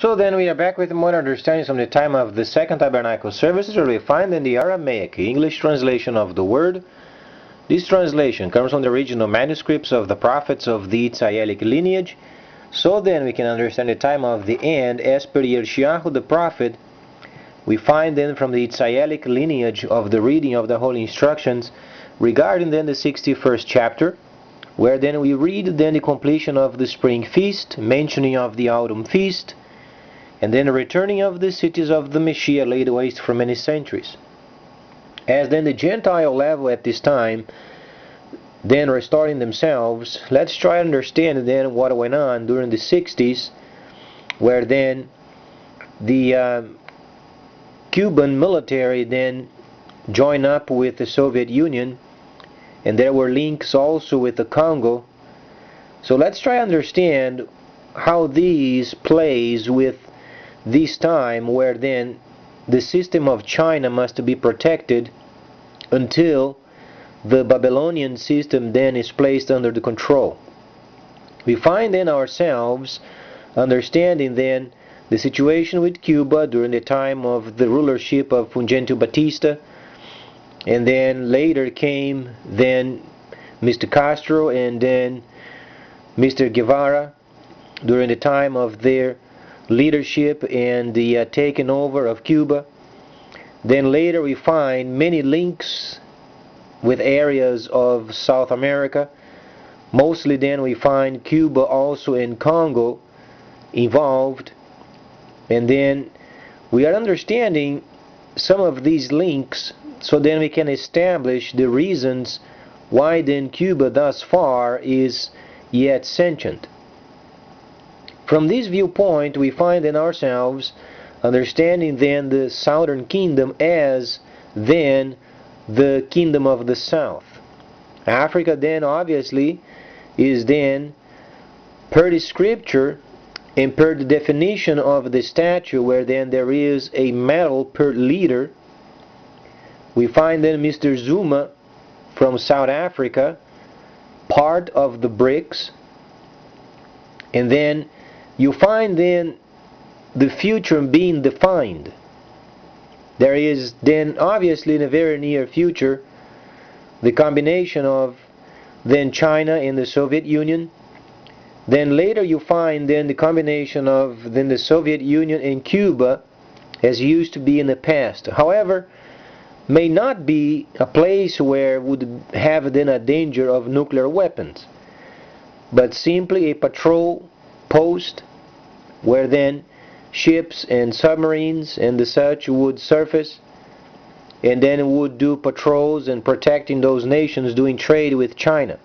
So then we are back with more understanding from the time of the Second Tabernacle services, where we find in the Aramaic English translation of the word. This translation comes from the original manuscripts of the prophets of the Itzaelic lineage. So then we can understand the time of the end as per Yeshayahu the prophet. We find then from the Itzaelic lineage of the reading of the holy instructions regarding then the 61st chapter, where then we read then the completion of the spring feast, mentioning of the autumn feast, and then the returning of the cities of the Messiah laid waste for many centuries. As then the Gentile level at this time, then restoring themselves, let's try to understand then what went on during the 60s, where then the Cuban military then joined up with the Soviet Union, and there were links also with the Congo. So let's try to understand how these plays with this time, where then the system of China must be protected until the Babylonian system then is placed under the control. We find then ourselves understanding then the situation with Cuba during the time of the rulership of Fulgencio Batista, and then later came then Mr. Castro and then Mr. Guevara during the time of their leadership and the taking over of Cuba. Then later we find many links with areas of South America. Mostly then we find Cuba also in Congo involved. And then we are understanding some of these links, so then we can establish the reasons why then Cuba thus far is yet sentient. From this viewpoint, we find in ourselves understanding then the Southern Kingdom as then the Kingdom of the South. Africa then obviously is then per the scripture and per the definition of the statute, where then there is a medal per leader. We find then Mr. Zuma from South Africa, part of the BRICS, and then you find then the future being defined. There is then obviously in the very near future the combination of then China and the Soviet Union. Then later you find then the combination of then the Soviet Union and Cuba, as used to be in the past. However, may not be a place where would have then a danger of nuclear weapons, but simply a patrol post where then ships and submarines and the such would surface and then would do patrols and protecting those nations doing trade with China.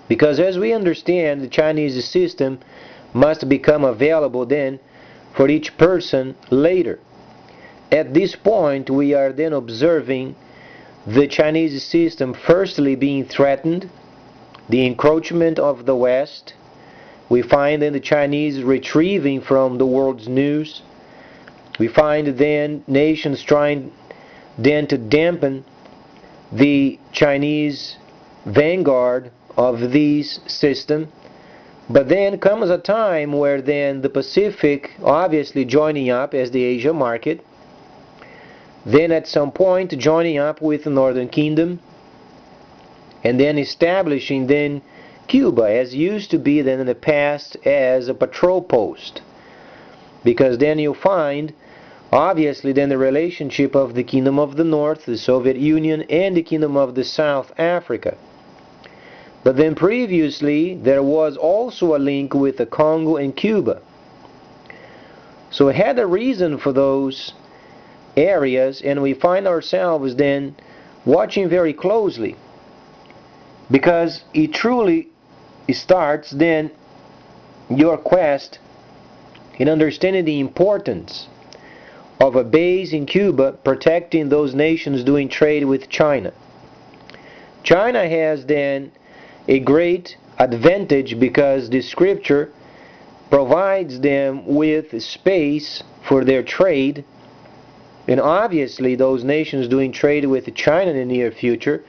Because as we understand, the Chinese system must become available then for each person later. At this point we are then observing the Chinese system firstly being threatened, the encroachment of the West. We find then the Chinese retrieving from the world's news. We find then nations trying then to dampen the Chinese vanguard of this system. But then comes a time where then the Pacific obviously joining up as the Asia market. Then at some point joining up with the Northern Kingdom, and then establishing then Cuba, as used to be then in the past as a patrol post. Because then you find obviously then the relationship of the Kingdom of the North, the Soviet Union, and the Kingdom of the South Africa. But then previously there was also a link with the Congo and Cuba. So it had a reason for those areas, and we find ourselves then watching very closely, because it truly starts then your quest in understanding the importance of a base in Cuba protecting those nations doing trade with China. China has then a great advantage because the scripture provides them with space for their trade, and obviously those nations doing trade with China in the near future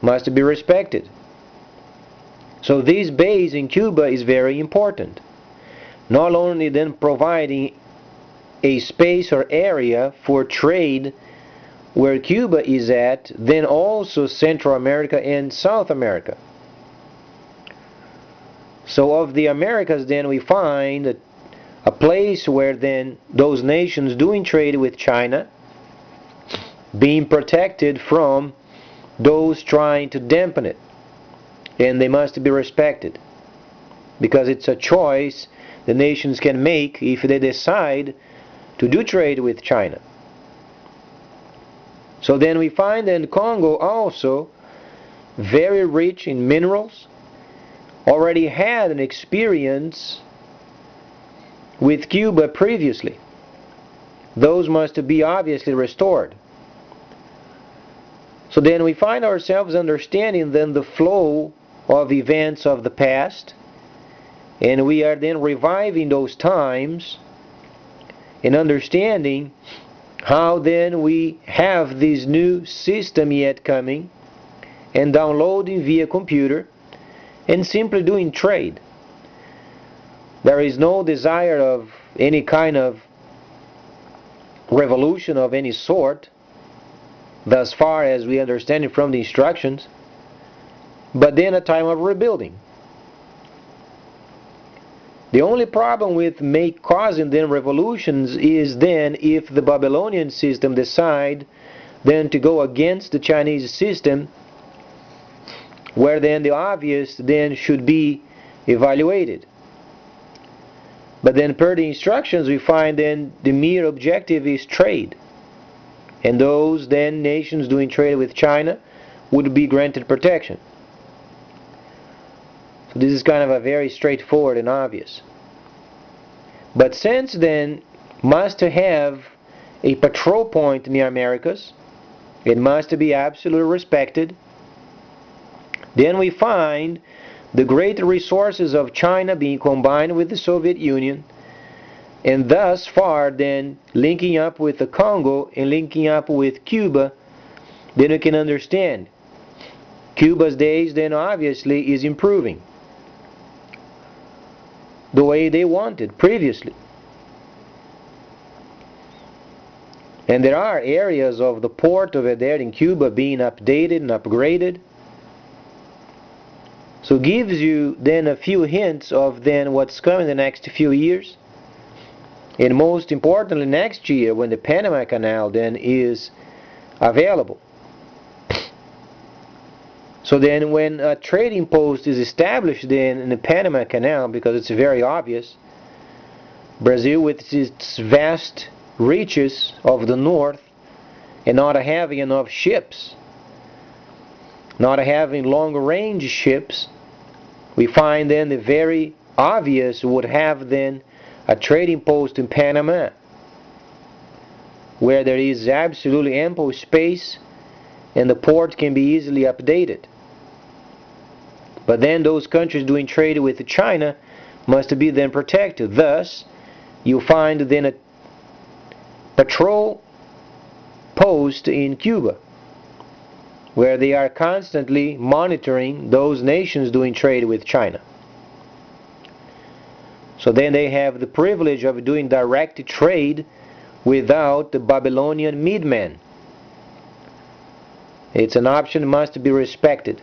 must be respected. So this base in Cuba is very important. not only then providing a space or area for trade where Cuba is at, then also Central America and South America. So of the Americas then we find a place where then those nations doing trade with China being protected from those trying to dampen it, and they must be respected, because it's a choice the nations can make if they decide to do trade with China. So then we find in Congo also very rich in minerals, already had an experience with Cuba previously. Those must be obviously restored. So then we find ourselves understanding then the flow of events of the past, and we are then reviving those times and understanding how then we have this new system yet coming and downloading via computer and simply doing trade. There is no desire of any kind of revolution of any sort, thus far as we understand it from the instructions, but then a time of rebuilding. The only problem with causing then revolutions is then if the Babylonian system decide then to go against the Chinese system, where then the obvious then should be evaluated. But then per the instructions we find then the mere objective is trade, and those then nations doing trade with China would be granted protection. So this is kind of a very straightforward and obvious. But since then must have a patrol point in the Americas, it must be absolutely respected, then we find the great resources of China being combined with the Soviet Union, and thus far then linking up with the Congo and linking up with Cuba, then we can understand Cuba's days then obviously is improving the way they wanted previously. And there are areas of the port over there in Cuba being updated and upgraded. So gives you then a few hints of then what's coming the next few years. And most importantly next year, when the Panama Canal then is available. So then when a trading post is established then in the Panama Canal, because it's very obvious, Brazil with its vast reaches of the north and not having enough ships, not having long-range ships, we find then the very obvious would have then a trading post in Panama, where there is absolutely ample space and the port can be easily updated. But then those countries doing trade with China must be then protected. Thus, you find then a patrol post in Cuba, where they are constantly monitoring those nations doing trade with China. So then they have the privilege of doing direct trade without the Babylonian middleman. It's an option that must be respected.